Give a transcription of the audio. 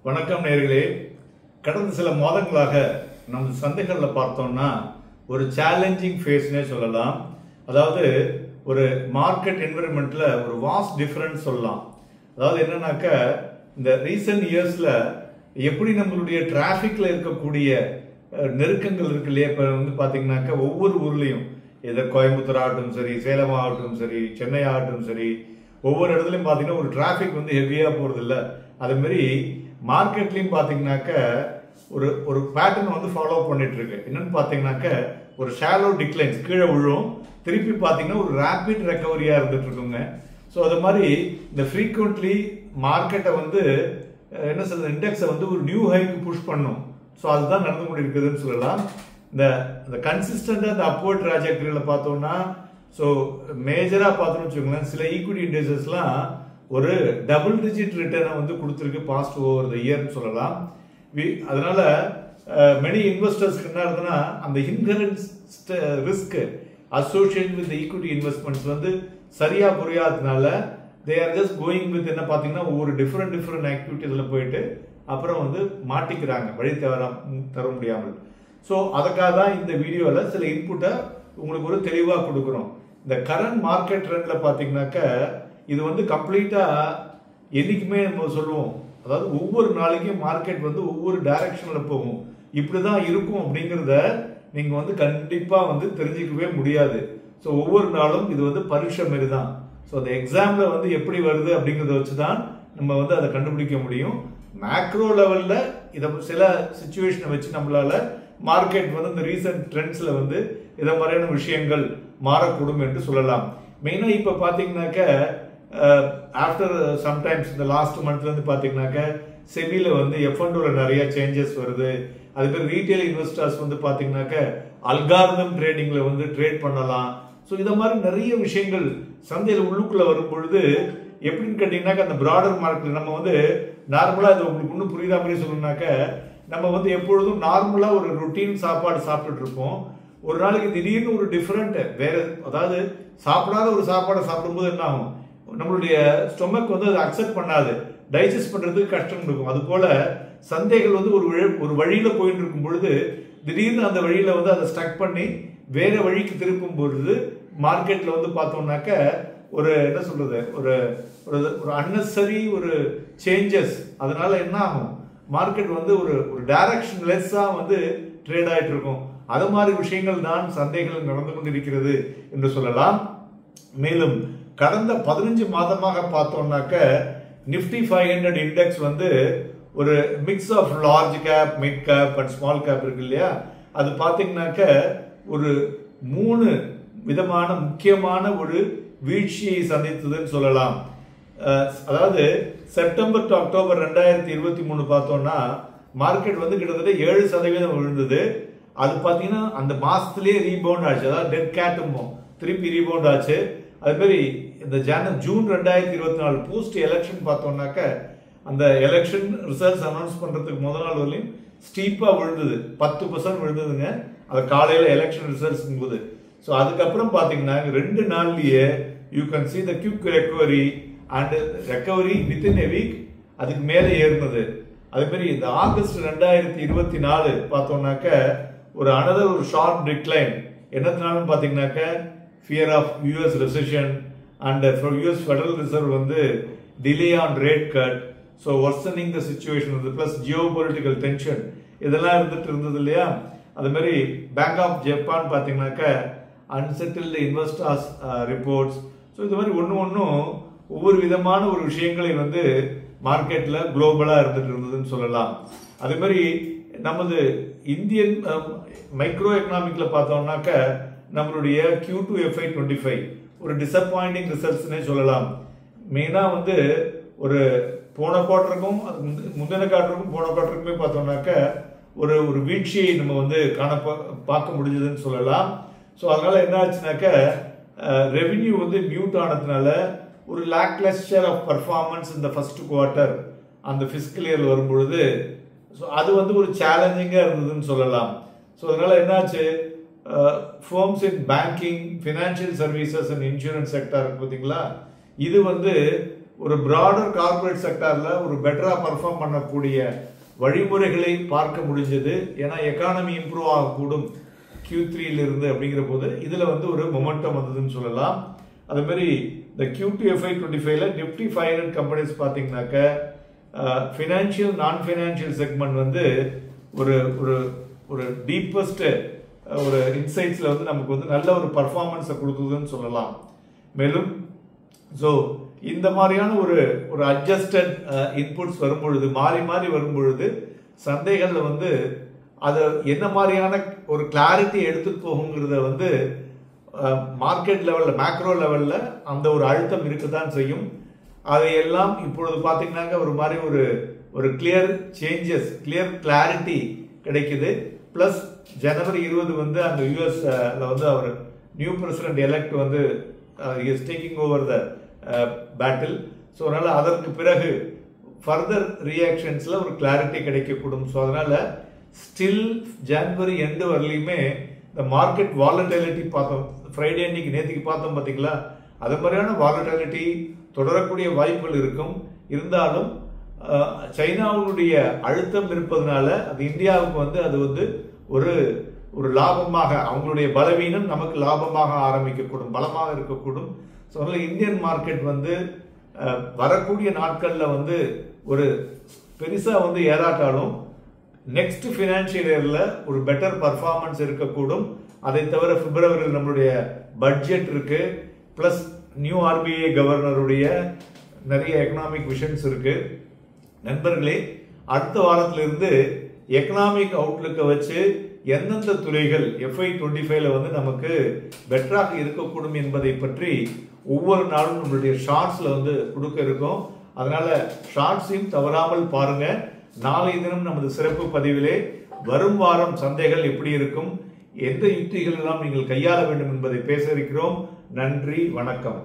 வணக்கம் நேயர்களே. கடந்த சில மாதங்களாக நம்ம சந்தைகளில் பார்த்தோம்னா ஒரு சேலஞ்சிங் ஃபேஸ்னே சொல்லலாம். அதாவது ஒரு மார்க்கெட் என்விரான்மெண்ட்ல ஒரு வாஸ்ட் டிஃபரன்ஸ் சொல்லலாம். அதாவது என்னன்னாக்க இந்த ரீசன்ட் இயர்ஸ்ல எப்படி நம்மளுடைய டிராஃபிக்ல இருக்கக்கூடிய நெருக்கங்கள் இருக்கு இல்லையா. இப்போ வந்து பார்த்தீங்கன்னாக்க ஒவ்வொரு ஊர்லேயும் இதை கோயம்புத்தூர் ஆகட்டும் சரி, சேலம் ஆகட்டும் சரி, சென்னை ஆகட்டும் சரி, ஒவ்வொரு இடத்துலையும் பார்த்தீங்கன்னா ஒரு டிராஃபிக் வந்து ஹெவியாக போகிறது இல்லை. அதேமாரி மார்க்கெட்லையும் பார்த்தீங்கன்னாக்க ஒரு ஒரு பேட்டர்ன் வந்து ஃபாலோ பண்ணிட்டு இருக்கு. என்னன்னு பார்த்தீங்கன்னாக்க ஒரு ஷாலோ டிக்ளைன்ஸ் கீழே விழும், திருப்பி பார்த்தீங்கன்னா ஒரு ரேபிட் ரெக்கவரியாக இருந்துட்டு இருக்குங்க. ஸோ அது மாதிரி இந்த ஃப்ரீக்வெண்ட்லி மார்க்கெட்டை வந்து என்ன சொல்றது, இண்டெக்ஸை வந்து ஒரு நியூ ஹைக்கு புஷ் பண்ணும். ஸோ அதுதான் நடந்து கொண்டு இருக்குதுன்னு சொல்லலாம். இந்த கன்சிஸ்டண்டாக இந்த அப்வர்ட் ட்ராஜெக்டரியில் பார்த்தோம்னா, ஸோ மேஜராக பார்த்தோம்னு வச்சுக்கோங்களேன், சில ஈக்விட்டி இண்டெக்ஸஸ்லாம் ஒரு டபுள் டிஜிட் ரிட்டர்னை வந்து கொடுத்துருக்கு பாஸ்ட் ஓவர் த இயர்னு சொல்லலாம். அதனால மெனி இன்வெஸ்டர்ஸ்க்கு என்ன இருக்குன்னா, அந்த inherent risk associate with equity investments வந்து சரியா புரியாததுனால they are just going with என்ன பார்த்தீங்கன்னா ஒவ்வொரு டிஃப்ரெண்ட் ஆக்டிவிட்டிஸில் போயிட்டு அப்புறம் வந்து மாட்டிக்கிறாங்க வழி தர முடியாமல். ஸோ அதுக்காக தான் இந்த வீடியோவில் சில இன்புட்டை உங்களுக்கு ஒரு தெளிவாக கொடுக்குறோம். இந்த கரண்ட் மார்க்கெட் ட்ரெண்டில் பார்த்தீங்கன்னாக்க இது வந்து கம்ப்ளீட்டாக என்றைக்குமே நம்ம சொல்லுவோம், அதாவது ஒவ்வொரு நாளைக்கும் மார்க்கெட் வந்து ஒவ்வொரு டைரக்ஷனில் போகும், இப்படி தான் இருக்கும் அப்படிங்கிறத நீங்கள் வந்து கண்டிப்பாக வந்து தெரிஞ்சிக்கவே முடியாது. ஸோ ஒவ்வொரு நாளும் இது வந்து பரீட்சை மாரி தான். ஸோ அந்த எக்ஸாமில் வந்து எப்படி வருது அப்படிங்கிறத வச்சு தான் நம்ம வந்து அதை கண்டுபிடிக்க முடியும். மேக்ரோ லெவலில் இதை சில சுச்சுவேஷனை வச்சு நம்மளால மார்க்கெட் வந்து இந்த ரீசன்ட் ட்ரெண்ட்ஸில் வந்து இதை மாதிரியான விஷயங்கள் மாறக்கூடும் என்று சொல்லலாம். மெயினாக இப்போ பார்த்தீங்கன்னாக்க ஆஃப்டர் சம்டைம்ஸ் இந்த லாஸ்ட் மந்த்லேருந்து பார்த்தீங்கன்னாக்க செபியில் வந்து F&Oவில் நிறைய சேஞ்சஸ் வருது. அது பேர் ரீட்டைல் இன்வெஸ்டர்ஸ் வந்து பார்த்தீங்கன்னாக்க அல்காரிதம் ட்ரேடிங்கில் வந்து ட்ரேட் பண்ணலாம். ஸோ இதை மாதிரி நிறைய விஷயங்கள் சந்தையில் உள்ளுக்குள்ளே வரும் பொழுது எப்படின்னு கேட்டிங்கனாக்கா, அந்த ப்ராடர் மார்க்கெட் நம்ம வந்து நார்மலாக இது உங்களுக்கு இன்னும் புரியுதா மாதிரி சொல்லணும்னாக்க, நம்ம வந்து எப்பொழுதும் நார்மலாக ஒரு ரொட்டீன் சாப்பாடு சாப்பிட்டுட்டு இருப்போம். ஒரு நாளைக்கு திடீர்னு ஒரு டிஃப்ரெண்ட் வேற, அதாவது சாப்பிடாத ஒரு சாப்பாடை சாப்பிடும்போது என்ன ஆகும், நம்மளுடைய ஸ்டொமக் வந்து அதை அக்செப்ட் பண்ணாது, டைஜஸ்ட் பண்றதுக்கு கஷ்டம் இருக்கும். அது போல சந்தைகள் வந்து ஒரு வழியில போயிட்டு இருக்கும் பொழுது திடீர்னு அந்த வழியில வந்து அதை ஸ்டக் பண்ணி வேற வழிக்கு திருப்பும் பொழுது மார்க்கெட்ல வந்து பார்த்தோம்னாக்க ஒரு என்ன சொல்றது, ஒரு ஒரு அன்னெசரி ஒரு சேஞ்சஸ். அதனால என்ன ஆகும், மார்க்கெட் வந்து ஒரு டைரக்ஷன் லெஸ்ஸா வந்து ட்ரேட் ஆயிட்டு இருக்கும். அது மாதிரி விஷயங்கள் தான் சந்தைகள் நடந்து கொண்டிருக்கிறது என்று சொல்லலாம். மேலும் கடந்த 15 மாதமாக பார்த்தோம்னாக்க நிஃப்டி 500 இண்டெக்ஸ் வந்து ஒரு mix of large cap, mid cap and small cap இருக்கு இல்லையா. அது பார்த்தீங்கன்னாக்க ஒரு 3 விதமான முக்கியமான ஒரு வீழ்ச்சியை சந்தித்ததுன்னு சொல்லலாம். அதாவது செப்டம்பர் டு அக்டோபர் 2023 பார்த்தோம்னா மார்க்கெட் வந்து கிட்டத்தட்ட 7% விழுந்தது. அது பார்த்தீங்கன்னா அந்த மாசத்திலேயே ரீபவுண்ட் ஆச்சு, அதாவது டெட் கேட்டுமோ திருப்பி ரீபவுண்ட் ஆச்சு. அது மாதிரி இந்த ஜூன் 2024 போஸ்ட் எலெக்ஷன் பார்த்தோம்னாக்க அந்த எலெக்ஷன் ரிசல்ட்ஸ் அனௌன்ஸ் பண்றதுக்கு முதல் நாள் வரலையும் ஸ்டீப்பா விழுந்தது, 10% விழுந்ததுங்க. அது காலையில் எலெக்ஷன் ரிசல்ட்ஸ் போது. ஸோ அதுக்கப்புறம் பார்த்தீங்கன்னா 2 நாள்லயே you can see the quick recovery and recovery within a week அதுக்கு மேலே ஏறினது. அதே மாதிரி இந்த ஆகஸ்ட் 2024 பார்த்தோம்னாக்க ஒரு another ஒரு ஷார்ப் டிக்ளைன். என்னத்தினாலும் பார்த்தீங்கன்னாக்க fear of US recession and US Federal Reserve வந்து delay on rate cut, so worsening the situation வந்து ப்ளஸ் ஜியோ பொலிட்டிக்கல் டென்ஷன் இதெல்லாம் இருந்தது இல்லையா. அது மாதிரி பேங்க் ஆஃப் ஜப்பான் பார்த்தீங்கன்னாக்க அன்செட்டில்டு இன்வெஸ்டர்ஸ் ரிப்போர்ட்ஸ். ஸோ இது மாதிரி ஒன்றும் ஒவ்வொரு விதமான ஒரு விஷயங்களை வந்து மார்க்கெட்டில் குளோபலாக இருந்துன்னு சொல்லலாம். அதே மாதிரி நமது இந்தியன் மைக்ரோ எக்கனாமிக்ல பார்த்தோம்னாக்க நம்மளுடைய Q2 FY25 ஒரு டிசப்பாயிண்டிங் ரிசல்ட்ஸ்னே சொல்லலாம். மெயினாக வந்து ஒரு போன குவார்ட்டருக்கும் முந்தின குவார்ட்டருக்கும் போன குவார்ட்டருக்குமே பார்த்தோம்னாக்க ஒரு வீழ்ச்சியை நம்ம வந்து பார்க்க முடிஞ்சதுன்னு சொல்லலாம். ஸோ அதனால என்ன ஆச்சுனாக்க ரெவென்யூ வந்து மியூட் ஆனதுனால ஒரு லேக்லஸ்டர் ஆஃப் பர்ஃபார்மன்ஸ் இந்த ஃபர்ஸ்ட் குவார்ட்டர் அந்த ஃபிஸ்கல் இயர் வரும்பொழுது ஸோ அது வந்து ஒரு சேலஞ்சிங்காக இருந்ததுன்னு சொல்லலாம். ஸோ அதனால என்னாச்சு, firms in banking, financial services and insurance sector பார்த்தீங்களா, இது வந்து ஒரு பிராடர் கார்பரேட் செக்டார்ல ஒரு பெட்டரா பர்ஃபார்ம் பண்ணக்கூடிய வழிமுறைகளை பார்க்க முடிஞ்சது. ஏன்னா எக்கானமி இம்ப்ரூவ் ஆகக்கூடும் Q3 இருந்து அப்படிங்கிற போது இதுல வந்து ஒரு மொமெண்டம் வந்ததுன்னு சொல்லலாம். அதே மாதிரி இந்த Q2 FY25ல நிப்டி 500 கம்பெனிஸ் பார்த்தீங்கன்னாக்க ஃபினான்ஷியல் நான் ஃபினான்ஷியல் செக்மெண்ட் வந்து ஒரு ஒரு ஒரு டீப்பஸ்ட் ஒரு இன்சைட்ஸ்ல வந்து நமக்கு வந்து நல்ல ஒரு பர்ஃபார்மன்ஸை கொடுக்குதுன்னு சொல்லலாம். மேலும் ஸோ இந்த மாதிரியான ஒரு ஒரு அட்ஜஸ்டட் இன்புட்ஸ் வரும்பொழுது மாறி மாறி வரும்பொழுது சந்தைகளில் வந்து அதை என்ன மாதிரியான ஒரு கிளாரிட்டி எடுத்துட்டு போகுங்கிறத வந்து மார்க்கெட் லெவலில் மேக்ரோ லெவலில் அந்த ஒரு அழுத்தம் இருக்குதான் செய்யும். அதையெல்லாம் இப்பொழுது பார்த்தீங்கன்னாக்க ஒரு மாதிரி ஒரு கிளியர் சேஞ்சஸ் கிளியர் கிளாரிட்டி கிடைக்குது. பிளஸ் ஜனவரி 20 வந்து அங்கே யூஎஸ்ல வந்து அவர் நியூ பிரசிடென்ட் எலெக்ட் வந்து is taking over the battle. So அதனால அதற்கு பிறகு ஃபர்தர் ரியாக்ஷன்ஸ்ல ஒரு கிளாரிட்டி கிடைக்கக்கூடும். ஸோ அதனால ஸ்டில் ஜனவரி எண்டு வரலையுமே இந்த மார்க்கெட் வாலட்டிலிட்டி பார்த்தோம். ஃப்ரைடே அன்னைக்கு நேற்றுக்கு பார்த்தோம் பார்த்தீங்களா, அது மாதிரியான வாலட்டிலிட்டி தொடரக்கூடிய வாய்ப்புகள் இருக்கும். இருந்தாலும் சைனாவுடைய அழுத்தம் இருப்பதனால அது இந்தியாவுக்கு வந்து அது வந்து ஒரு ஒரு லாபமாக அவங்களுடைய பலவீனம் நமக்கு லாபமாக ஆரம்பிக்கக்கூடும், பலமாக இருக்கக்கூடும். ஸோ அதனால இந்தியன் மார்க்கெட் வந்து வரக்கூடிய நாட்களில் வந்து ஒரு பெருசாக வந்து ஏறாட்டாலும் நெக்ஸ்ட் ஃபினான்ஷியல் இயர்ல ஒரு பெட்டர் பர்ஃபார்மன்ஸ் இருக்கக்கூடும். அதை தவிர பிப்ரவரியில் நம்மளுடைய பட்ஜெட் இருக்கு, பிளஸ் நியூ RBI கவர்னருடைய நிறைய எக்கனாமிக் விஷன்ஸ் இருக்கு. நண்பர்களே, அடுத்த வாரத்திலிருந்து எக்கனாமிக் அவுட்லுக்கை வச்சு எந்தெந்த துறைகள் FY25ல வந்து நமக்கு பெட்டராக இருக்கக்கூடும் என்பதை பற்றி ஒவ்வொரு நாளும் நம்மளுடைய ஷார்ட்ஸ்ல வந்து கொடுக்க இருக்கோம். அதனால ஷார்ட்ஸையும் தவறாமல் பாருங்க. நாளை தினம் நமது சிறப்பு பதிவிலே வரும் வாரம் சந்தைகள் எப்படி இருக்கும், எந்த யுக்திகள் எல்லாம் நீங்கள் கையாள வேண்டும் என்பதை பேச இருக்கிறோம். நன்றி, வணக்கம்.